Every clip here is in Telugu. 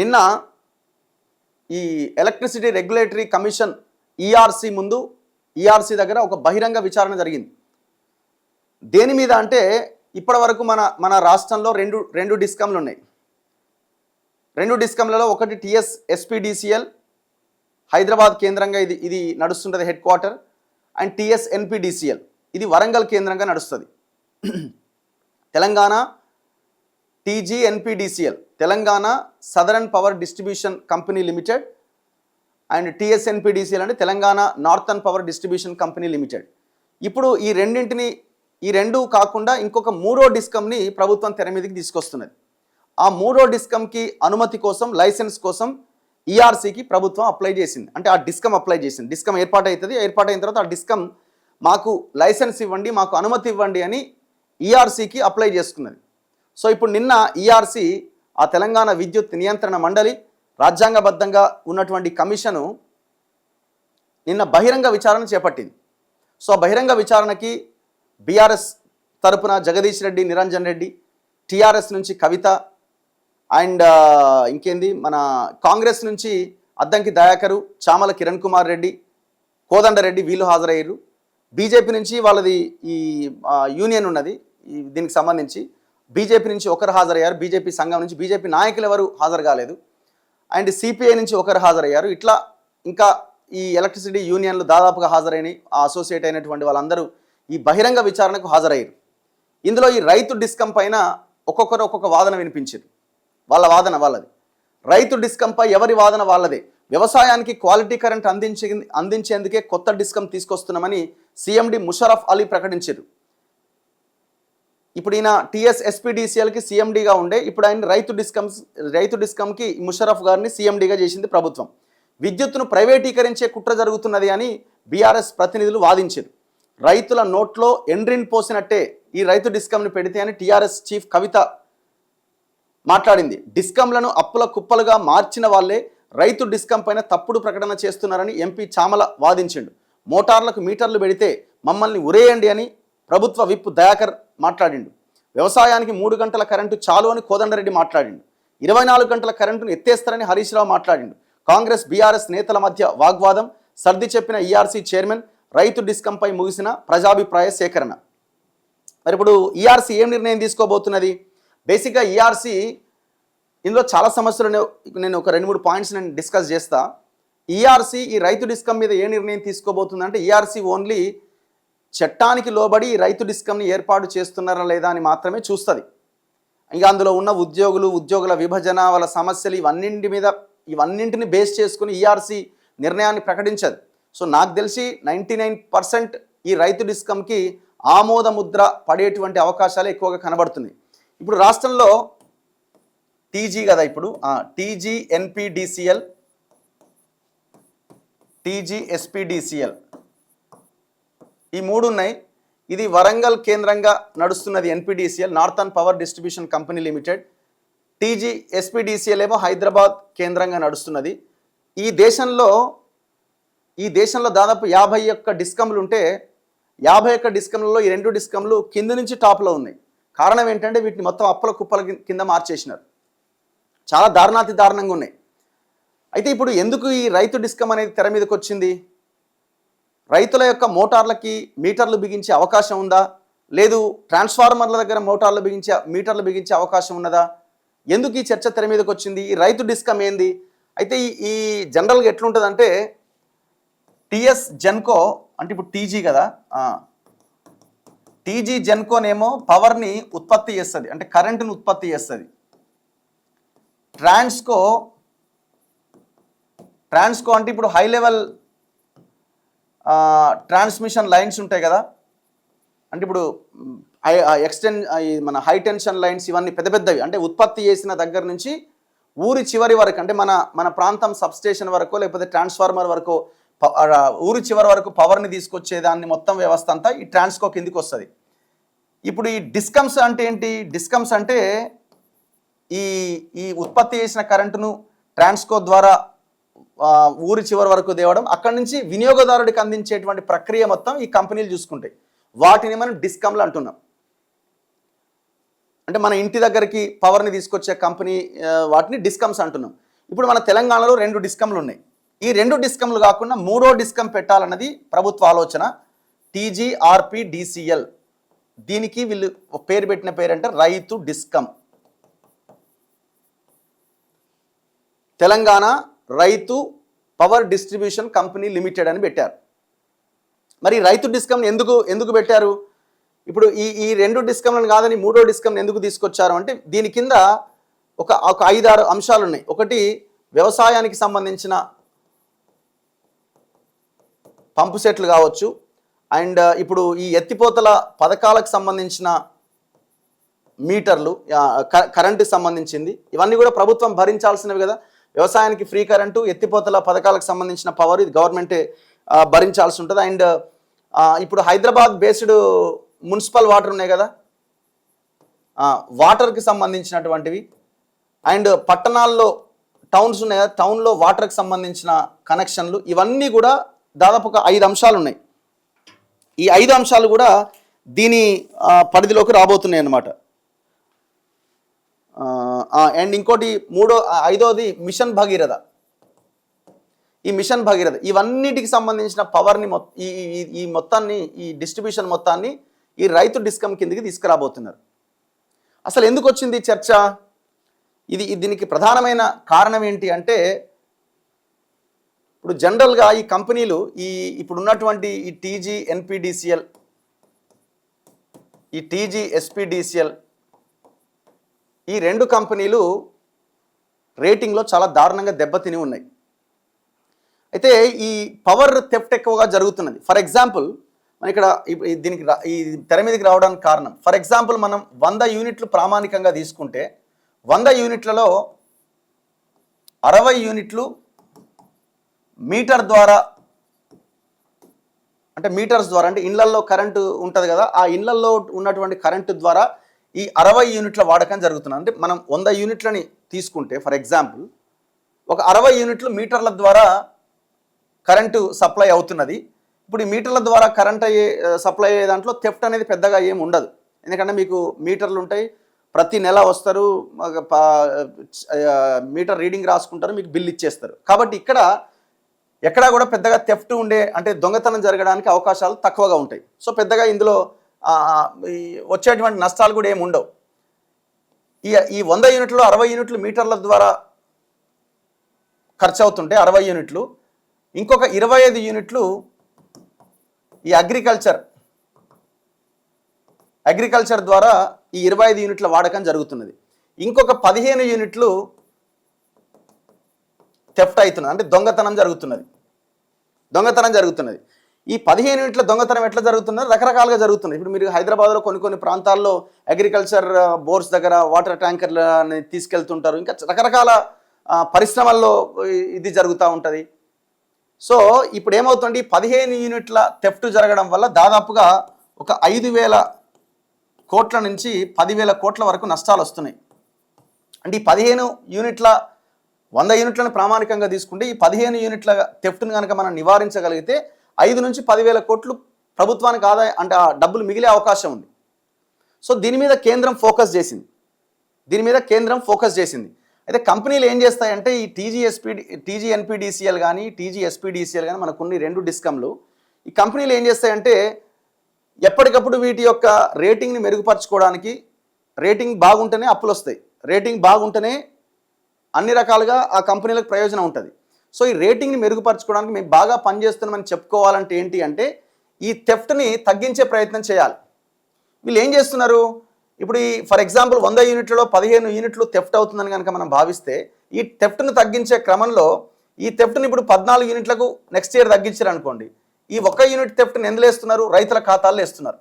నిన్న ఈ ఎలక్ట్రిసిటీ రెగ్యులేటరీ కమిషన్ ఈఆర్సీ ముందు ఈఆర్సీ దగ్గర ఒక బహిరంగ విచారణ జరిగింది. దేని మీద అంటే ఇప్పటి వరకు మన రాష్ట్రంలో రెండు డిస్కంలు ఉన్నాయి. రెండు డిస్కంలలో ఒకటి టిఎస్ ఎస్పీడీసీఎల్ హైదరాబాద్ కేంద్రంగా ఇది నడుస్తుంటుంది head quarter, and TS NPDCL ఇది వరంగల్ కేంద్రంగా నడుస్తుంది. Telangana TGNPDCL Telangana southern power distribution company limited and TSNPDCL అంటే Telangana northern power distribution company limited. ఇప్పుడు ఈ రెండు కాకుండా ఇంకొక మూడో డిస్కంని ప్రభుత్వం తెర మీదకి తీసుకొస్తున్నది. ఆ మూడో డిస్కంకి అనుమతి కోసం, లైసెన్స్ కోసం ఈఆర్సీకి ప్రభుత్వం అప్లై చేసింది. అంటే ఆ డిస్కమ్ అప్లై చేసింది. డిస్కమ్ ఏర్పాటవుతుంది. ఏర్పాటైన తర్వాత ఆ డిస్కమ్ మాకు లైసెన్స్ ఇవ్వండి, మాకు అనుమతి ఇవ్వండి అని ఈఆర్సీకి అప్లై చేసుకున్నది. సో ఇప్పుడు నిన్న ఈఆర్సీ ఆ తెలంగాణ విద్యుత్ నియంత్రణ మండలి రాజ్యాంగబద్ధంగా ఉన్నటువంటి కమిషను నిన్న బహిరంగ విచారణ చేపట్టింది. సో బహిరంగ విచారణకి బీఆర్ఎస్ తరపున జగదీష్ రెడ్డి, నిరంజన్ రెడ్డి, టీఆర్ఎస్ నుంచి కవిత అండ్ మన కాంగ్రెస్ నుంచి అద్దంకి దయాకరు, చామల కిరణ్ కుమార్ రెడ్డి, కోదండరెడ్డి వీళ్ళు హాజరయ్యారు. బీజేపీ నుంచి వాళ్ళది ఈ యూనియన్ ఉన్నది దీనికి సంబంధించి, బీజేపీ నుంచి ఒకరు హాజరయ్యారు. బీజేపీ సంఘం నుంచి బీజేపీ నాయకులు ఎవరు హాజరు కాలేదు. అండ్ సిపిఐ నుంచి ఒకరు హాజరయ్యారు. ఇట్లా ఇంకా ఈ ఎలక్ట్రిసిటీ యూనియన్లు దాదాపుగా హాజరైనవి. ఆ అసోసియేట్ అయినటువంటి వాళ్ళందరూ ఈ బహిరంగ విచారణకు హాజరయ్యారు. ఇందులో ఈ రైతు డిస్కమ్ పైన ఒక్కొక్కరు ఒక్కొక్క వాదన వినిపించారు. వాళ్ళ వాదన వాళ్ళది. రైతు డిస్కంపై ఎవరి వాదన వాళ్ళదే. వ్యవసాయానికి క్వాలిటీ కరెంట్ అందించేందుకే కొత్త డిస్కమ్ తీసుకొస్తున్నామని సీఎండి ముషరఫ్ అలీ ప్రకటించారు. ఇప్పుడు ఈయన టీఎస్ ఎస్పీడీసీఎల్కి సీఎండీగా ఉండే, ఇప్పుడు ఆయన రైతు డిస్కమ్కి ముషరఫ్ గారిని సీఎండీగా చేసింది ప్రభుత్వం. విద్యుత్తును ప్రైవేటీకరించే కుట్ర జరుగుతున్నది అని బీఆర్ఎస్ ప్రతినిధులు వాదించారు. రైతుల నోట్లో ఎండ్రిన్ పోసినట్టే ఈ రైతు డిస్కమ్ని పెడితే అని టీఆర్ఎస్ చీఫ్ కవిత మాట్లాడింది. డిస్కంలను అప్పుల కుప్పలుగా మార్చిన వాళ్ళే రైతు డిస్కమ్ పైన తప్పుడు ప్రకటన చేస్తున్నారని ఎంపీ చామల వాదించిండు. మోటార్లకు మీటర్లు పెడితే మమ్మల్ని ఉరేయండి అని ప్రభుత్వ విప్ దయాకర్ మాట్లాడిండు. వ్యవసాయానికి 3 గంటల కరెంటు చాలు అని కోదండరెడ్డి మాట్లాడిండు. 24 గంటల కరెంటును ఎత్తేస్తారని హరీష్ రావు మాట్లాడిండు. కాంగ్రెస్ బీఆర్ఎస్ నేతల మధ్య వాగ్వాదం, సర్ది చెప్పిన ఈఆర్సీ చైర్మన్, రైతు డిస్కంపై ముగిసిన ప్రజాభిప్రాయ సేకరణ. మరి ఇప్పుడు ఈఆర్సీ ఏం నిర్ణయం తీసుకోబోతున్నది? బేసిక్గా ఈఆర్సీ ఇందులో చాలా సమస్యలు నేను ఒక 2-3 పాయింట్స్ నేను డిస్కస్ చేస్తా. ఈఆర్సీ ఈ రైతు డిస్కమ్ మీద ఏ నిర్ణయం తీసుకోబోతుందంటే ఈఆర్సీ ఓన్లీ చట్టానికి లోబడి రైతు డిస్కమ్ని ఏర్పాటు చేస్తున్నారా లేదా అని మాత్రమే చూస్తుంది. ఇంకా అందులో ఉన్న ఉద్యోగుల విభజన, వాళ్ళ సమస్యలు ఇవన్నింటిని బేస్ చేసుకుని ఈఆర్సీ నిర్ణయాన్ని ప్రకటించదు. సో నాకు తెలిసి 99% ఈ రైతు డిస్కమ్కి ఆమోద ముద్ర పడేటువంటి అవకాశాలు ఎక్కువగా కనబడుతున్నాయి. ఇప్పుడు రాష్ట్రంలో టీజీ కదా, ఇప్పుడు టీజీఎన్పీడీసీఎల్, టీజీఎస్పీడీసీఎల్ ఈ 3 ఉన్నాయి. ఇది వరంగల్ కేంద్రంగా నడుస్తున్నది NPDCL, northern power distribution company limited. TGSPDCL ఏమో హైదరాబాద్ కేంద్రంగా నడుస్తున్నది. ఈ దేశంలో దాదాపు 51 డిస్కమ్లు ఉంటే 51 డిస్కమ్లలో ఈ 2 డిస్కమ్లు కింద నుంచి టాప్లో ఉన్నాయి. కారణం ఏంటంటే వీటిని మొత్తం అప్పుల కుప్పల కింద మార్చేసినారు. చాలా దారుణంగా ఉన్నాయి. అయితే ఇప్పుడు ఎందుకు ఈ రైతు డిస్కమ్ అనేది తెర మీదకి వచ్చింది? రైతుల యొక్క మోటార్లకి మీటర్లు బిగించే అవకాశం ఉందా? లేదు ట్రాన్స్ఫార్మర్ల దగ్గర మీటర్లు బిగించే అవకాశం ఉన్నదా? ఎందుకు ఈ చర్చ తెర మీదకి వచ్చింది? ఈ రైతు డిస్కమ్ ఏంది? అయితే ఈ జనరల్గా ఎట్లుంటుందంటే టిఎస్ జెన్కో అంటే ఇప్పుడు టీజీ కదా, టీజీ జెన్కోనేమో పవర్ని ఉత్పత్తి చేస్తుంది, అంటే కరెంటుని ఉత్పత్తి చేస్తుంది. ట్రాన్స్కో అంటే ఇప్పుడు హై లెవెల్ ట్రాన్స్మిషన్ లైన్స్ ఉంటాయి కదా, అంటే ఇప్పుడు మన హై టెన్షన్ లైన్స్ ఇవన్నీ పెద్దవి, అంటే ఉత్పత్తి చేసిన దగ్గర నుంచి ఊరి చివరి వరకు, అంటే మన ప్రాంతం సబ్స్టేషన్ వరకు లేకపోతే ట్రాన్స్ఫార్మర్ వరకు, ఊరి చివరి వరకు పవర్ని తీసుకొచ్చేదాన్ని మొత్తం వ్యవస్థ అంతా ఈ ట్రాన్స్కో కిందికి వస్తుంది. ఇప్పుడు ఈ డిస్కమ్స్ అంటే ఏంటి? డిస్కమ్స్ అంటే ఈ ఉత్పత్తి చేసిన కరెంటును ట్రాన్స్కో ద్వారా ఊరి చివరి వరకు తేవడం, అక్కడి నుంచి వినియోగదారుడికి అందించేటువంటి ప్రక్రియ మొత్తం ఈ కంపెనీలు చూసుకుంటాయి. వాటిని మనం డిస్కమ్లు అంటున్నాం. అంటే మన ఇంటి దగ్గరికి పవర్ని తీసుకొచ్చే కంపెనీ వాటిని డిస్కమ్స్ అంటున్నాం. ఇప్పుడు మన తెలంగాణలో 2 డిస్కంలు ఉన్నాయి. ఈ 2 డిస్కంలు కాకుండా 3వ డిస్కం పెట్టాలన్నది ప్రభుత్వ ఆలోచన, TGRPDCL. దీనికి వీళ్ళు పేరు పెట్టిన పేరంటే రైతు డిస్కం, తెలంగాణ రైతు పవర్ డిస్ట్రిబ్యూషన్ కంపెనీ లిమిటెడ్ అని పెట్టారు. మరి రైతు డిస్కమ్ ఎందుకు పెట్టారు? ఇప్పుడు ఈ 2 డిస్కంలను కాదని 3వ డిస్కం ఎందుకు తీసుకొచ్చారు అంటే దీని కింద ఒక 5-6 అంశాలు ఉన్నాయి. ఒకటి, వ్యవసాయానికి సంబంధించిన పంపు సెట్లు కావచ్చు, అండ్ ఇప్పుడు ఈ ఎత్తిపోతల పథకాలకు సంబంధించిన మీటర్లు, కరెంటుకి సంబంధించింది, ఇవన్నీ కూడా ప్రభుత్వం భరించాల్సినవి కదా. వ్యవసాయానికి ఫ్రీ కరెంటు, ఎత్తిపోతల పథకాలకు సంబంధించిన పవర్ ఇది గవర్నమెంటే భరించాల్సి ఉంటుంది. అండ్ ఇప్పుడు హైదరాబాద్ బేస్డ్ మున్సిపల్ వాటర్ ఉన్నాయి కదా, వాటర్కి సంబంధించినటువంటివి, అండ్ పట్టణాల్లో టౌన్స్ ఉన్నాయి కదా, టౌన్లో వాటర్కి సంబంధించిన కనెక్షన్లు, ఇవన్నీ కూడా దాదాపు ఒక 5 అంశాలు ఉన్నాయి. ఈ 5 అంశాలు కూడా దీని పరిధిలోకి రాబోతున్నాయి అన్నమాట. అండ్ ఇంకోటి 5వది మిషన్ భగీరథ. ఈ మిషన్ భగీరథ ఇవన్నిటికి సంబంధించిన పవర్ని ఈ మొత్తాన్ని, ఈ డిస్ట్రిబ్యూషన్ మొత్తాన్ని ఈ రైతు డిస్కమ్ కిందకి తీసుకురాబోతున్నారు. అసలు ఎందుకు వచ్చింది చర్చ? దీనికి ప్రధానమైన కారణం ఏంటి అంటే, ఇప్పుడు జనరల్గా ఈ కంపెనీలు ఇప్పుడు ఉన్నటువంటి ఈ TGNPDCL, ఈ TGSPDCL, ఈ 2 కంపెనీలు రేటింగ్లో చాలా దారుణంగా దెబ్బతిని ఉన్నాయి. అయితే ఈ పవర్ థెఫ్ట్ ఎక్కువగా జరుగుతున్నది. ఫర్ ఎగ్జాంపుల్ మనం ఇక్కడ దీనికి ఈ తెర మీదకి రావడానికి కారణం, ఫర్ ఎగ్జాంపుల్ మనం 100 యూనిట్లు ప్రామాణికంగా తీసుకుంటే 100 యూనిట్లలో 60 యూనిట్లు మీటర్ ద్వారా, అంటే మీటర్స్ ద్వారా, అంటే ఇళ్లల్లో కరెంటు ఉంటుంది కదా, ఆ ఇళ్లల్లో ఉన్నటువంటి కరెంటు ద్వారా ఈ 60 యూనిట్ల వాడకం జరుగుతుంది. అంటే మనం 100 యూనిట్లని తీసుకుంటే ఫర్ ఎగ్జాంపుల్ ఒక 60 యూనిట్లు మీటర్ల ద్వారా కరెంటు సప్లై అవుతున్నది. ఇప్పుడు ఈ మీటర్ల ద్వారా కరెంట్ సప్లై అయ్యే దాంట్లో థెఫ్ట్ అనేది పెద్దగా ఏమి ఉండదు. ఎందుకంటే మీకు మీటర్లు ఉంటాయి, ప్రతి నెల వస్తారు, మీటర్ రీడింగ్ రాసుకుంటారు, మీకు బిల్ ఇచ్చేస్తారు. కాబట్టి ఎక్కడా కూడా పెద్దగా థెఫ్ట్ అంటే దొంగతనం జరగడానికి అవకాశాలు తక్కువగా ఉంటాయి. సో పెద్దగా ఇందులో వచ్చేటువంటి నష్టాలు కూడా ఏమి ఉండవు. ఈ 100 యూనిట్లు 60 యూనిట్లు మీటర్ల ద్వారా ఖర్చు అవుతుంటే 60 యూనిట్లు, ఇంకొక 25 యూనిట్లు ఈ అగ్రికల్చర్ ద్వారా ఈ 25 యూనిట్ల వాడకం జరుగుతున్నది. ఇంకొక 15 యూనిట్లు థెఫ్ట్ అవుతున్నది, అంటే దొంగతనం జరుగుతున్నది. ఈ 15 యూనిట్ల దొంగతనం ఎట్లా జరుగుతున్నది? రకరకాలుగా జరుగుతుంది. ఇప్పుడు మీరు హైదరాబాద్లో కొన్ని ప్రాంతాల్లో అగ్రికల్చర్ బోర్డ్స్ దగ్గర వాటర్ ట్యాంకర్లని తీసుకెళ్తుంటారు, ఇంకా రకరకాల పరిశ్రమల్లో ఇది జరుగుతూ ఉంటుంది. సో ఇప్పుడు ఏమవుతుంది, 15 యూనిట్ల థెఫ్ట్ జరగడం వల్ల దాదాపుగా ఒక 5,000 కోట్ల నుంచి 10,000 కోట్ల వరకు నష్టాలు వస్తున్నాయి. అంటే ఈ 15 యూనిట్ల 100 యూనిట్లను ప్రామాణికంగా తీసుకుంటే ఈ 15 యూనిట్ల థెఫ్ట్ను కనుక మనం నివారించగలిగితే 5 నుంచి 10,000 కోట్లు ప్రభుత్వానికి ఆదాయం, అంటే ఆ డబ్బులు మిగిలే అవకాశం ఉంది. సో దీని మీద కేంద్రం ఫోకస్ చేసింది. అయితే కంపెనీలు ఏం చేస్తాయంటే ఈ TGNPDCL కానీ TGSPDCL కానీ మనకున్న 2 డిస్కంలు, ఈ కంపెనీలు ఏం చేస్తాయంటే ఎప్పటికప్పుడు వీటి యొక్క రేటింగ్ని మెరుగుపరచుకోవడానికి, రేటింగ్ బాగుంటేనే అప్పులు వస్తాయి, రేటింగ్ బాగుంటేనే అన్ని రకాలుగా ఆ కంపెనీలకు ప్రయోజనం ఉంటుంది. సో ఈ రేటింగ్ని మెరుగుపరచుకోవడానికి మేము బాగా పనిచేస్తున్నామని చెప్పుకోవాలంటే ఏంటి అంటే ఈ థెఫ్ట్ని తగ్గించే ప్రయత్నం చేయాలి. వీళ్ళు ఏం చేస్తున్నారు, ఇప్పుడు ఫర్ ఎగ్జాంపుల్ 100 యూనిట్లలో 15 యూనిట్లు థెఫ్ట్ అవుతుందని కనుక మనం భావిస్తే ఈ థెఫ్ట్ను తగ్గించే క్రమంలో ఈ థెఫ్ట్ని ఇప్పుడు 14 యూనిట్లకు నెక్స్ట్ ఇయర్ తగ్గించారు అనుకోండి, ఈ 1 యూనిట్ థెఫ్ట్ని ఎందులో వేస్తున్నారు? రైతుల ఖాతాల్లో వేస్తున్నారు.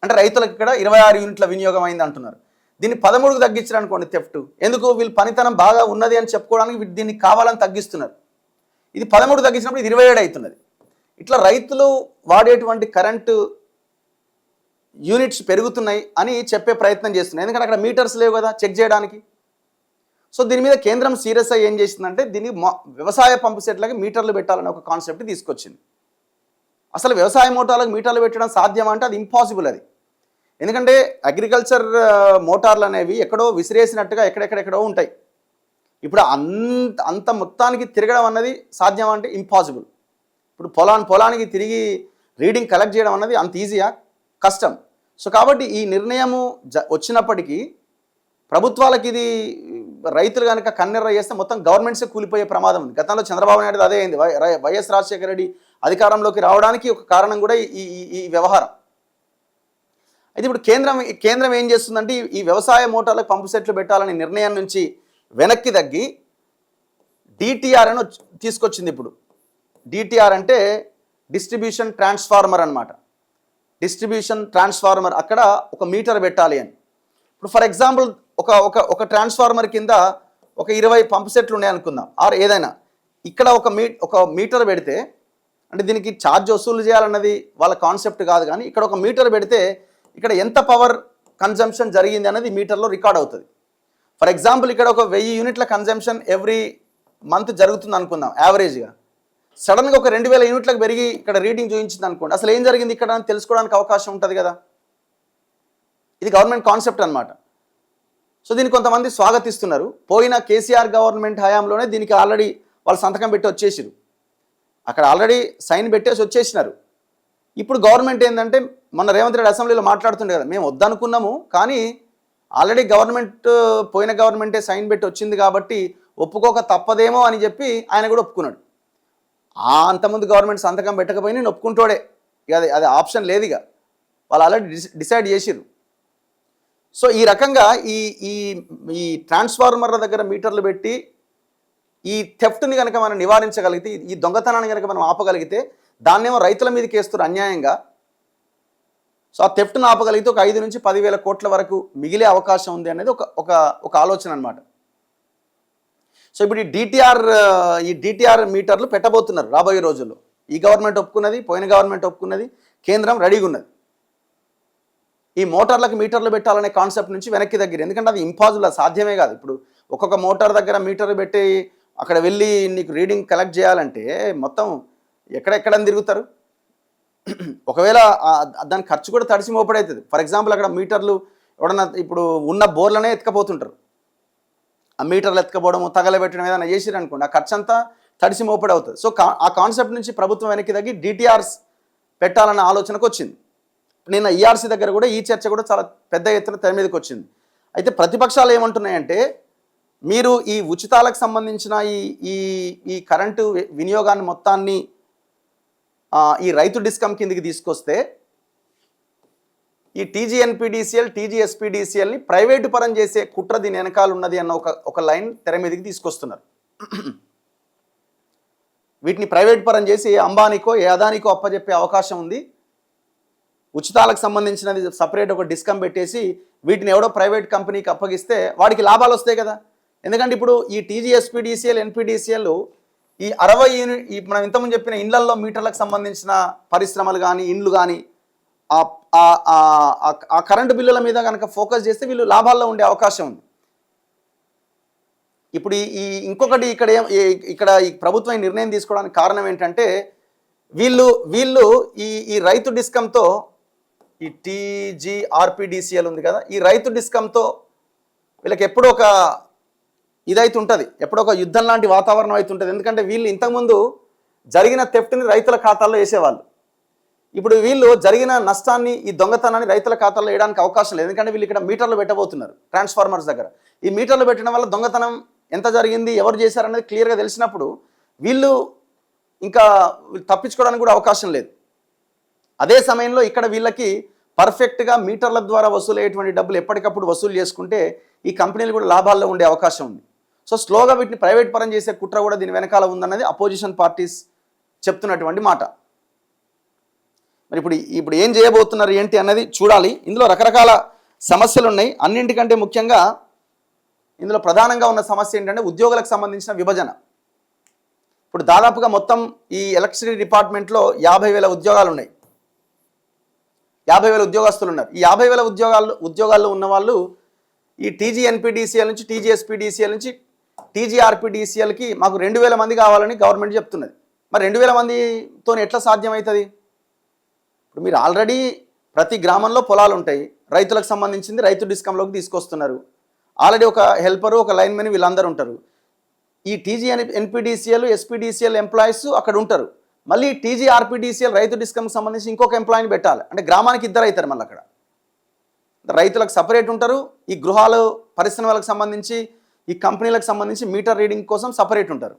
అంటే రైతులకు ఇక్కడ 26 యూనిట్ల వినియోగం అయింది అంటున్నారు. దీన్ని 13కు తగ్గించారు అనుకోండి థెఫ్ట్. ఎందుకు? వీళ్ళు పనితనం బాగా ఉన్నది అని చెప్పుకోవడానికి దీన్ని కావాలని తగ్గిస్తున్నారు. ఇది 13 తగ్గించినప్పుడు ఇది 27 అవుతున్నది. ఇట్లా రైతులు వాడేటువంటి కరెంటు యూనిట్స్ పెరుగుతున్నాయి అని చెప్పే ప్రయత్నం చేస్తున్నాయి. ఎందుకంటే అక్కడ మీటర్స్ లేవు కదా చెక్ చేయడానికి. సో దీని మీద కేంద్రం సీరియస్ అయ్యి ఏం చేసిందంటే దీన్ని వ్యవసాయ పంపు సెట్లకి మీటర్లు పెట్టాలనే ఒక కాన్సెప్ట్ తీసుకొచ్చింది. అసలు వ్యవసాయ మోటార్లకు మీటర్లు పెట్టడం సాధ్యమా అంటే అది ఇంపాసిబుల్. అది ఎందుకంటే అగ్రికల్చర్ మోటార్లు అనేవి ఎక్కడో విసిరేసినట్టుగా ఎక్కడెక్కడెక్కడో ఉంటాయి. ఇప్పుడు అంత మొత్తానికి తిరగడం అన్నది సాధ్యం అంటే ఇంపాసిబుల్. ఇప్పుడు పొలానికి తిరిగి రీడింగ్ కలెక్ట్ చేయడం అన్నది అంత ఈజీయా? కష్టం. సో కాబట్టి ఈ నిర్ణయము వచ్చినప్పటికీ ప్రభుత్వాలకి ఇది రైతులు కనుక కన్నెర్ర చేస్తే మొత్తం గవర్నమెంట్సే కూలిపోయే ప్రమాదం ఉంది. గతంలో చంద్రబాబు నాయుడు అదే అయింది. వైఎస్ రాజశేఖర రెడ్డి అధికారంలోకి రావడానికి ఒక కారణం కూడా ఈ వ్యవహారం. అయితే ఇప్పుడు కేంద్రం ఏం చేస్తుందంటే ఈ వ్యవసాయ మోటార్లకు పంపు సెట్లు పెట్టాలనే నిర్ణయం నుంచి వెనక్కి తగ్గి డిటిఆర్ అని తీసుకొచ్చింది. ఇప్పుడు డిటిఆర్ అంటే డిస్ట్రిబ్యూషన్ ట్రాన్స్ఫార్మర్ అనమాట. డిస్ట్రిబ్యూషన్ ట్రాన్స్ఫార్మర్, అక్కడ ఒక మీటర్ పెట్టాలి అని. ఇప్పుడు ఫర్ ఎగ్జాంపుల్ ఒక ట్రాన్స్ఫార్మర్ కింద ఒక 20 పంపు సెట్లు ఉన్నాయి అనుకుందాం, ఆర్ ఏదైనా. ఇక్కడ ఒక మీటర్ పెడితే, అంటే దీనికి ఛార్జ్ వసూలు చేయాలన్నది వాళ్ళ కాన్సెప్ట్ కాదు, కానీ ఇక్కడ ఒక మీటర్ పెడితే ఇక్కడ ఎంత పవర్ కన్జంప్షన్ జరిగింది అనేది మీటర్లో రికార్డ్ అవుతుంది. ఫర్ ఎగ్జాంపుల్ ఇక్కడ ఒక 1000 యూనిట్ల కన్జంప్షన్ ఎవ్రీ మంత్ జరుగుతుంది అనుకుందాం యావరేజ్గా. సడన్గా ఒక 2000 యూనిట్లకు పెరిగి ఇక్కడ రీడింగ్ చూపించింది అనుకోండి, అసలు ఏం జరిగింది ఇక్కడ అని తెలుసుకోవడానికి అవకాశం ఉంటుంది కదా. ఇది గవర్నమెంట్ కాన్సెప్ట్ అనమాట. సో దీన్ని కొంతమంది స్వాగతిస్తున్నారు. పోయిన కేసీఆర్ గవర్నమెంట్ హయాంలోనే దీనికి ఆల్రెడీ వాళ్ళు సంతకం పెట్టి వచ్చేసారు, అక్కడ ఆల్రెడీ సైన్ పెట్టేసి వచ్చేసినారు. ఇప్పుడు గవర్నమెంట్ ఏంటంటే, మొన్న రేవంత్ రెడ్డి అసెంబ్లీలో మాట్లాడుతుండే కదా, మేము వద్దనుకున్నాము కానీ ఆల్రెడీ పోయిన గవర్నమెంటే సైన్ పెట్టి వచ్చింది కాబట్టి ఒప్పుకోక తప్పదేమో అని చెప్పి ఆయన కూడా ఒప్పుకున్నాడు. అంతకుముందు గవర్నమెంట్ సంతకం పెట్టకపోయినా నేను ఒప్పుకుంటోడే, ఇక అది ఆప్షన్ లేదు, ఇక వాళ్ళు ఆల్రెడీ డిసైడ్ చేసిరు. సో ఈ రకంగా ఈ ట్రాన్స్ఫార్మర్ల దగ్గర మీటర్లు పెట్టి ఈ థెఫ్ట్ని కనుక మనం నివారించగలిగితే, ఈ దొంగతనాన్ని కనుక మనం ఆపగలిగితే, దాన్నేమో రైతుల మీదకి వేస్తారు అన్యాయంగా. సో ఆ థెఫ్ట్ను ఆపగలిగితే ఒక 5 నుంచి 10,000 కోట్ల వరకు మిగిలే అవకాశం ఉంది అనేది ఒక ఆలోచన అనమాట. సో ఇప్పుడు ఈ డిటిఆర్ మీటర్లు పెట్టబోతున్నారు రాబోయే రోజుల్లో. ఈ గవర్నమెంట్ ఒప్పుకున్నది, పోయిన గవర్నమెంట్ ఒప్పుకున్నది, కేంద్రం రెడీగా ఉన్నది. ఈ మోటార్లకు మీటర్లు పెట్టాలనే కాన్సెప్ట్ నుంచి వెనక్కి దగ్గర, ఎందుకంటే అది ఇంపాసిబుల్, అది సాధ్యమే కాదు. ఇప్పుడు ఒక్కొక్క మోటార్ దగ్గర మీటర్లు పెట్టి అక్కడ వెళ్ళి నీకు రీడింగ్ కలెక్ట్ చేయాలంటే మొత్తం ఎక్కడెక్కడని తిరుగుతారు. ఒకవేళ దాని ఖర్చు కూడా తడిసి మోపడవుతుంది. ఫర్ ఎగ్జాంపుల్ అక్కడ మీటర్లు ఎవడన్నా ఇప్పుడు ఉన్న బోర్లనే ఎత్తుకపోతుంటారు, ఆ మీటర్లు ఎత్తుకపోవడము, తగలబెట్టడం ఏదైనా చేసిరు అనుకోండి, ఆ ఖర్చు అంతా తడిసి మోపడవుతుంది. సో ఆ కాన్సెప్ట్ నుంచి ప్రభుత్వం వెనక్కి తగ్గి డిటిఆర్స్ పెట్టాలన్న ఆలోచనకు వచ్చింది. నిన్న ఈఆర్సీ దగ్గర కూడా ఈ చర్చ కూడా చాలా పెద్ద ఎత్తున తెర మీదకి వచ్చింది. అయితే ప్రతిపక్షాలు ఏమంటున్నాయంటే, మీరు ఈ ఉచితాలకు సంబంధించిన ఈ కరెంటు వినియోగాన్ని మొత్తాన్ని ఈ రైతు డిస్కమ్ కిందికి తీసుకొస్తే ఈ టీజీఎన్పీడీసీఎల్, టీజీఎస్పీడీసీఎల్ని ప్రైవేటు పరం చేసే కుట్ర దీని వెనకాల ఉన్నది అన్న ఒక లైన్ తెర మీదకి తీసుకొస్తున్నారు. వీటిని ప్రైవేట్ పరం చేసి ఏ అంబానీకో ఏ అదానికో అప్పచెప్పే అవకాశం ఉంది. ఉచితాలకు సంబంధించినది సపరేట్ ఒక డిస్కమ్ పెట్టేసి వీటిని ఎవడో ప్రైవేట్ కంపెనీకి అప్పగిస్తే వాడికి లాభాలు వస్తాయి కదా. ఎందుకంటే ఇప్పుడు ఈ టీజీఎస్పీడీసీఎల్, ఎన్పీడీసీఎల్ ఈ 60 యూనిట్, మనం ఇంతకుముందు చెప్పిన ఇండ్లల్లో మీటర్లకు సంబంధించిన పరిశ్రమలు కానీ ఇండ్లు కానీ ఆ కరెంటు బిల్లుల మీద కనుక ఫోకస్ చేస్తే వీళ్ళు లాభాల్లో ఉండే అవకాశం ఉంది. ఇప్పుడు ఇంకొకటి ఇక్కడ ఈ ప్రభుత్వం నిర్ణయం తీసుకోవడానికి కారణం ఏంటంటే, వీళ్ళు ఈ రైతు డిస్కంతో, ఈ టీజీఆర్పీడీసీఎల్ ఉంది కదా, ఈ రైతు డిస్కంతో వీళ్ళకి ఎప్పుడో ఒక ఇదైతే ఉంటుంది, ఎప్పుడో ఒక యుద్ధం లాంటి వాతావరణం అయితే ఉంటుంది. ఎందుకంటే వీళ్ళు ఇంతకుముందు జరిగిన థెఫ్ట్ని రైతుల ఖాతాల్లో వేసేవాళ్ళు. ఇప్పుడు వీళ్ళు జరిగిన నష్టాన్ని, ఈ దొంగతనాన్ని రైతుల ఖాతాల్లో వేయడానికి అవకాశం లేదు. ఎందుకంటే వీళ్ళు ఇక్కడ మీటర్లు పెట్టబోతున్నారు ట్రాన్స్ఫార్మర్స్ దగ్గర. ఈ మీటర్లు పెట్టడం వల్ల దొంగతనం ఎంత జరిగింది, ఎవరు చేశారనేది క్లియర్గా తెలిసినప్పుడు వీళ్ళు ఇంకా తప్పించుకోవడానికి కూడా అవకాశం లేదు. అదే సమయంలో ఇక్కడ వీళ్ళకి పర్ఫెక్ట్గా మీటర్ల ద్వారా వసూలయ్యేటువంటి డబ్బులు ఎప్పటికప్పుడు వసూలు చేసుకుంటే ఈ కంపెనీలు కూడా లాభాల్లో ఉండే అవకాశం ఉంది. సో స్లోగా వీటిని ప్రైవేట్ పరం చేసే కుట్ర కూడా దీని వెనకాల ఉందన్నది అపోజిషన్ పార్టీస్ చెప్తున్నటువంటి మాట. మరి ఇప్పుడు ఏం చేయబోతున్నారు ఏంటి అన్నది చూడాలి. ఇందులో రకరకాల సమస్యలు ఉన్నాయి. అన్నింటికంటే ముఖ్యంగా ఇందులో ప్రధానంగా ఉన్న సమస్య ఏంటంటే ఉద్యోగులకు సంబంధించిన విభజన. ఇప్పుడు దాదాపుగా మొత్తం ఈ ఎలక్ట్రిసిటీ డిపార్ట్మెంట్లో 50,000 ఉద్యోగాలు ఉన్నాయి, 50,000 ఉద్యోగస్తులు ఉన్నారు. ఈ 50,000 ఉద్యోగాల్లో ఉన్న వాళ్ళు ఈ టీజీఎన్పీడీసీఎల్ నుంచి, టీజీఎస్పీడీసీఎల్ నుంచి టీజీఆర్పీడీసీఎల్కి మాకు 2,000 మంది కావాలని గవర్నమెంట్ చెప్తున్నది. మరి 2,000 మందితో ఎట్లా సాధ్యమవుతుంది? ఇప్పుడు మీరు ఆల్రెడీ ప్రతి గ్రామంలో పొలాలు ఉంటాయి, రైతులకు సంబంధించింది రైతు డిస్కంలోకి తీసుకొస్తున్నారు. ఆల్రెడీ ఒక హెల్పరు, ఒక లైన్మెన్ వీళ్ళందరూ ఉంటారు. ఈ టీజీ ఎన్పిడిసిఎల్ ఎస్పీడీసీఎల్ ఎంప్లాయీస్ అక్కడ ఉంటారు. మళ్ళీ టీజీ ఆర్పిడిసిఎల్ రైతు డిస్కమ్కి సంబంధించి ఇంకొక ఎంప్లాయీని పెట్టాలి. అంటే గ్రామానికి ఇద్దరు అవుతారు. మళ్ళీ అక్కడ రైతులకు సపరేట్ ఉంటారు, ఈ గృహాలు పరిశ్రమలకు సంబంధించి ఈ కంపెనీలకు సంబంధించి మీటర్ రీడింగ్ కోసం సపరేట్ ఉంటారు.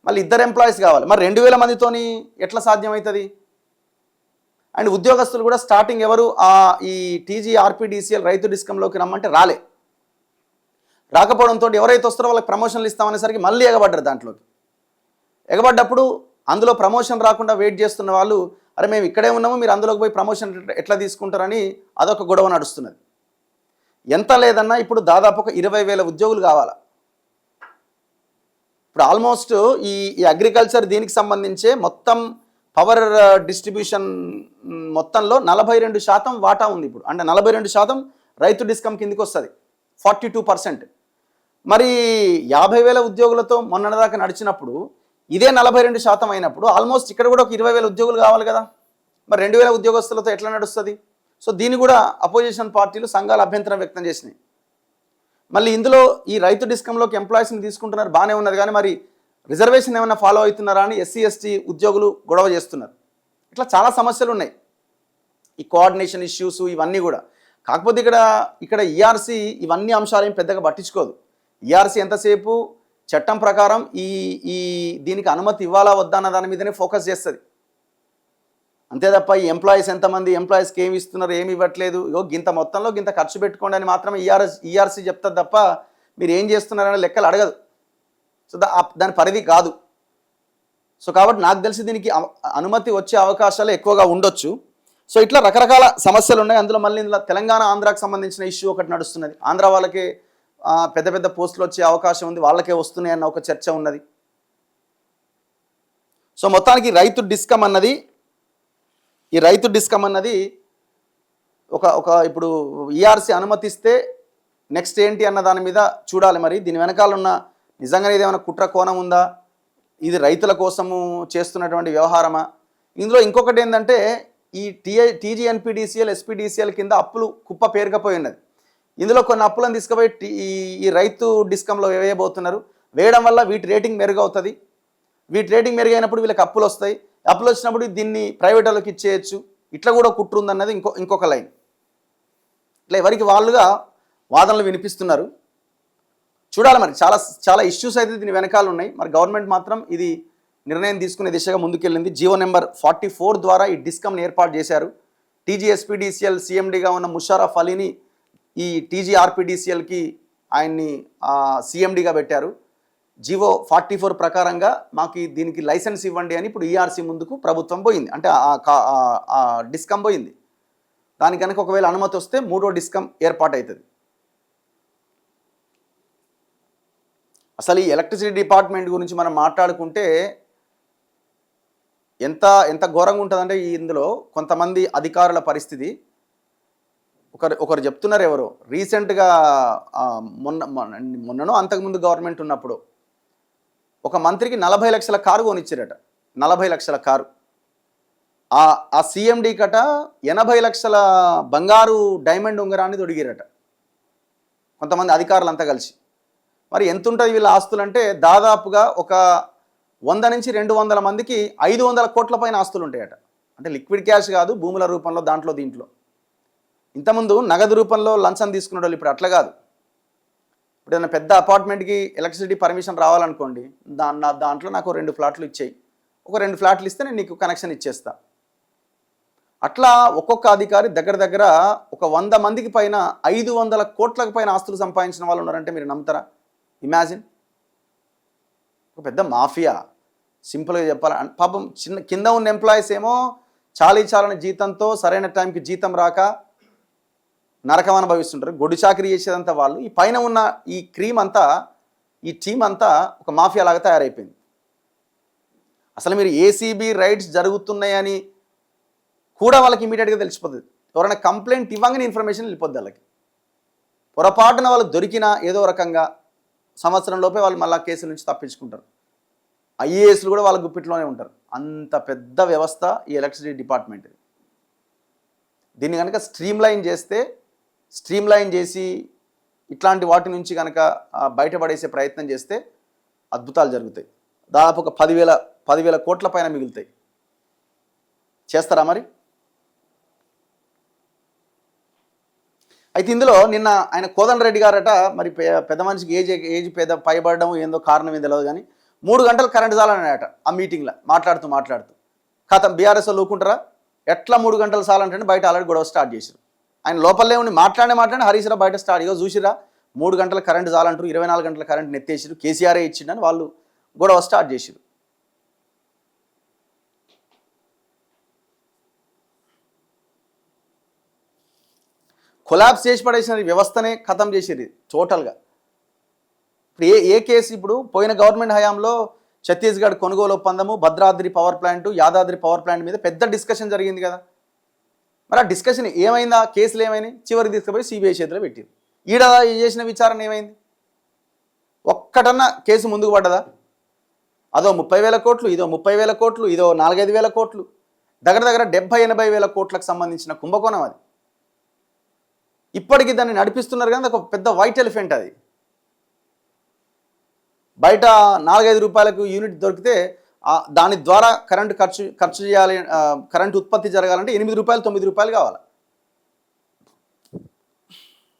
మళ్ళీ ఇద్దరు ఎంప్లాయీస్ కావాలి. మరి 2000 మందితోని ఎట్లా సాధ్యమవుతుంది? అండ్ ఉద్యోగస్తులు కూడా స్టార్టింగ్ ఎవరు ఈ టీజీ ఆర్పిడిసిఎల్ రైతు డిస్కంలోకి రమ్మంటే రాకపోవడంతో ఎవరైతే వస్తారో వాళ్ళకి ప్రమోషన్లు ఇస్తామనేసరికి మళ్ళీ ఎగబడ్డారు. దాంట్లోకి ఎగబడ్డప్పుడు అందులో ప్రమోషన్ రాకుండా వెయిట్ చేస్తున్న వాళ్ళు, అరే మేము ఇక్కడే ఉన్నాము, మీరు అందులోకి పోయి ప్రమోషన్ ఎట్లా తీసుకుంటారని అదొక గొడవ నడుస్తున్నది. ఎంత లేదన్నా ఇప్పుడు దాదాపు ఒక 20,000 ఉద్యోగులు కావాలి. ఇప్పుడు ఆల్మోస్ట్ ఈ అగ్రికల్చర్ దీనికి సంబంధించే మొత్తం పవర్ డిస్ట్రిబ్యూషన్ మొత్తంలో 42% వాటా ఉంది ఇప్పుడు. అంటే 42% రైతు డిస్కమ్ కిందికి వస్తుంది, 42%. మరి 50,000 ఉద్యోగులతో మొన్నటిదాకా నడిచినప్పుడు ఇదే 42% అయినప్పుడు ఆల్మోస్ట్ ఇక్కడ కూడా ఒక 20,000 ఉద్యోగులు కావాలి కదా. మరి 2,000 ఉద్యోగస్తులతో ఎట్లా నడుస్తుంది? సో దీన్ని కూడా అపోజిషన్ పార్టీలు సంఘాలు అభ్యంతరం వ్యక్తం చేసినాయి. మళ్ళీ ఇందులో ఈ రైతు డిస్కంలోకి ఎంప్లాయీస్ని తీసుకుంటున్నారు, బాగానే ఉన్నది, కానీ మరి రిజర్వేషన్ ఏమైనా ఫాలో అవుతున్నారా అని ఎస్సీ ఎస్టీ ఉద్యోగులు గొడవ చేస్తున్నారు. ఇట్లా చాలా సమస్యలు ఉన్నాయి, ఈ కోఆర్డినేషన్ ఇష్యూస్ ఇవన్నీ కూడా. కాకపోతే ఇక్కడ ఈఆర్సీ ఇవన్నీ అంశాలు ఏం పెద్దగా పట్టించుకోదు. ఈఆర్సీ ఎంతసేపు చట్టం ప్రకారం దీనికి అనుమతి ఇవ్వాలా వద్దా అన్న దాని మీదనే ఫోకస్ చేస్తుంది. అంతే తప్ప ఈ ఎంప్లాయీస్ ఎంతమంది, ఎంప్లాయీస్కి ఏమి ఇస్తున్నారు, ఏమి ఇవ్వట్లేదు, గింత మొత్తంలో గింత ఖర్చు పెట్టుకోండి అని మాత్రమే ఈఆర్సీ చెప్తుంది తప్ప మీరు ఏం చేస్తున్నారనే లెక్కలు అడగదు. సో దాని పరిధి కాదు. సో కాబట్టి నాకు తెలిసి దీనికి అనుమతి వచ్చే అవకాశాలు ఎక్కువగా ఉండొచ్చు. సో ఇట్లా రకరకాల సమస్యలు ఉన్నాయి. అందులో మళ్ళీ ఇందులో తెలంగాణ ఆంధ్రాకి సంబంధించిన ఇష్యూ ఒకటి నడుస్తున్నది. ఆంధ్ర వాళ్ళకి పెద్ద పెద్ద పోస్టులు వచ్చే అవకాశం ఉంది, వాళ్ళకే వస్తున్నాయి అన్న ఒక చర్చ ఉన్నది. సో మొత్తానికి రైతు డిస్కమ్ అన్నది ఒక ఇప్పుడు ఈఆర్సీ అనుమతిస్తే నెక్స్ట్ ఏంటి అన్న దాని మీద చూడాలి. మరి దీని వెనకాల ఉన్న నిజంగానే ఇదేమైనా కుట్ర కోణం ఉందా, ఇది రైతుల కోసము చేస్తున్నటువంటి వ్యవహారమా? ఇందులో ఇంకొకటి ఏంటంటే ఈ టీజీఎన్పిడిసిఎల్ ఎస్పీడీసీఎల్ కింద అప్పులు కుప్ప పేరుకపోయి ఉన్నది. ఇందులో కొన్ని అప్పులను తీసుకుపోయి ఈ రైతు డిస్కంలో వేయబోతున్నారు. వేయడం వల్ల వీటి రేటింగ్ మెరుగవుతుంది. వీటి రేటింగ్ మెరుగైనప్పుడు వీళ్ళకి అప్పులు వస్తాయి. అప్పులు వచ్చినప్పుడు దీన్ని ప్రైవేట్ వాళ్ళకి ఇచ్చేయచ్చు. ఇట్లా కూడా కుట్ర ఉందన్నది ఇంకొక లైన్. ఇట్లా ఎవరికి వాళ్ళుగా వాదనలు వినిపిస్తున్నారు. చూడాలి మరి. చాలా ఇష్యూస్ అయితే దీని వెనకాల ఉన్నాయి. మరి గవర్నమెంట్ మాత్రం ఇది నిర్ణయం తీసుకునే దిశగా ముందుకెళ్ళింది. జీవో నెంబర్ 44 ద్వారా ఈ డిస్కమ్ని ఏర్పాటు చేశారు. టీజీఎస్పీడీసీఎల్ సీఎండీగా ఉన్న ముషారఫ్ అలీని ఈ టీజీఆర్పీడీసీఎల్కి ఆయన్ని సీఎండీగా పెట్టారు. జీవో 44 ప్రకారంగా మాకు దీనికి లైసెన్స్ ఇవ్వండి అని ఇప్పుడు ఈఆర్సీ ముందుకు ప్రభుత్వం పోయింది. అంటే ఆ డిస్కమ్ పోయింది. దానికి కనుక ఒకవేళ అనుమతి వస్తే 3వ డిస్కమ్ ఏర్పాటు అవుతుంది. అసలు ఈ ఎలక్ట్రిసిటీ డిపార్ట్మెంట్ గురించి మనం మాట్లాడుకుంటే ఎంత ఘోరంగా ఉంటుందంటే ఇందులో కొంతమంది అధికారుల పరిస్థితి. ఒకరు చెప్తున్నారు, ఎవరో రీసెంట్గా మొన్ననో అంతకుముందు గవర్నమెంట్ ఉన్నప్పుడు ఒక మంత్రికి 40 లక్షల కారు కొనిచ్చారట. 40 లక్షల కారు. ఆ సీఎండీ కట 80 లక్షల బంగారు డైమండ్ ఉంగరాన్ని తొడిగిరట కొంతమంది అధికారులంతా కలిసి. మరి ఎంత ఉంటుంది వీళ్ళ ఆస్తులు అంటే దాదాపుగా ఒక 100 నుంచి 200 మందికి 500 కోట్ల పైన ఆస్తులు ఉంటాయట. అంటే లిక్విడ్ క్యాష్ కాదు, భూముల రూపంలో దీంట్లో. ఇంతకుముందు నగదు రూపంలో లంచం తీసుకునే వాళ్ళు ఇప్పుడు అట్లా కాదు. ఇప్పుడు ఏదైనా పెద్ద అపార్ట్మెంట్కి ఎలక్ట్రిసిటీ పర్మిషన్ రావాలనుకోండి, దాంట్లో నాకు 2 ఫ్లాట్లు ఇచ్చేయి, ఒక 2 ఫ్లాట్లు ఇస్తే నేను నీకు కనెక్షన్ ఇచ్చేస్తా. అట్లా ఒక్కొక్క అధికారి దగ్గర ఒక 100 మందికి పైన 500 కోట్లకు పైన ఆస్తులు సంపాదించిన వాళ్ళు ఉన్నారంటే మీరు నమ్ముతారా? ఇమాజిన్. ఒక పెద్ద మాఫియా. సింపుల్గా చెప్పాలి. పాపం కింద ఉన్న ఎంప్లాయీస్ ఏమో చాలని జీతంతో సరైన టైంకి జీతం రాక నరకం అనుభవిస్తుంటారు. గొడ్డు చాకరీ చేసేదంతా వాళ్ళు. ఈ పైన ఉన్న ఈ టీం అంతా ఒక మాఫియా లాగా తయారైపోయింది. అసలు మీరు ఏసీబీ రైడ్స్ జరుగుతున్నాయని కూడా వాళ్ళకి ఇమీడియట్గా తెలిసిపోతుంది. ఎవరైనా కంప్లైంట్ ఇవ్వగానే ఇన్ఫర్మేషన్ వెళ్ళిపోద్ది వాళ్ళకి. పొరపాటున వాళ్ళు దొరికినా ఏదో రకంగా సంవత్సరం లోపే వాళ్ళు మళ్ళీ కేసుల నుంచి తప్పించుకుంటారు. ఐఏఎస్లు కూడా వాళ్ళ గుప్పిట్లోనే ఉంటారు. అంత పెద్ద వ్యవస్థ ఈ ఎలక్ట్రిసిటీ డిపార్ట్మెంట్. దీన్ని కనుక స్ట్రీమ్లైన్ చేసి ఇట్లాంటి వాటి నుంచి కనుక బయటపడేసే ప్రయత్నం చేస్తే అద్భుతాలు జరుగుతాయి. దాదాపు ఒక 10,000 కోట్ల పైన మిగులుతాయి. చేస్తారా మరి? అయితే ఇందులో నిన్న ఆయన కోదండరెడ్డి గారట, మరి పెద్ద మనిషికి ఏజ్ పైబడడం ఏందో కారణం ఏం తెలియదు కానీ 3 గంటలు కరెంట్ చాలన్నాయట ఆ మీటింగ్లో మాట్లాడుతూ కథం బీఆర్ఎస్ వాళ్ళు ఊరుకుంటారా? ఎట్లా 3 గంటలు చాలంటే బయట ఆల్రెడీ గొడవ స్టార్ట్ చేశారు. ఆయన లోపలే ఉండి మాట్లాడి హరీష్ రావు బయట స్టార్ట్ ఇగో చూసిరా 3 గంటల కరెంట్ చాలంటారు, 24 గంటల కరెంట్ నెత్తేసారు, కేసీఆరే ఇచ్చిండని వాళ్ళు గొడవ స్టార్ట్ చేశారు. కొలాబ్స్ చేసి పడేసిన వ్యవస్థనే ఖతం చేసేది టోటల్గా. ఇప్పుడు ఏ కేసు, ఇప్పుడు పోయిన గవర్నమెంట్ హయాంలో ఛత్తీస్గఢ్ కొనుగోలు ఒప్పందము, Bhadradri power plant, Yadadri power plant మీద పెద్ద డిస్కషన్ జరిగింది కదా. మరి ఆ డిస్కషన్ ఏమైందా? కేసులు ఏమైనాయి? చివరికి తీసుకుపోయి సిబిఐ చేతిలో పెట్టింది. ఈడ చేసిన విచారణ ఏమైంది? ఒక్కటన్నా కేసు ముందుకు పడ్డదా? అదో 30,000 కోట్లు, ఇదో 30,000 కోట్లు, ఇదో 4-5 కోట్లు, దగ్గర 70-80 వేల కోట్లకు సంబంధించిన కుంభకోణం అది. ఇప్పటికీ దాన్ని నడిపిస్తున్నారు కానీ ఒక పెద్ద వైట్ ఎలిఫెంట్ అది. బయట 4-5 రూపాయలకు యూనిట్ దొరికితే దాని ద్వారా కరెంటు ఖర్చు చేయాలి, కరెంటు ఉత్పత్తి జరగాలంటే 8 రూపాయలు 9 రూపాయలు కావాలి.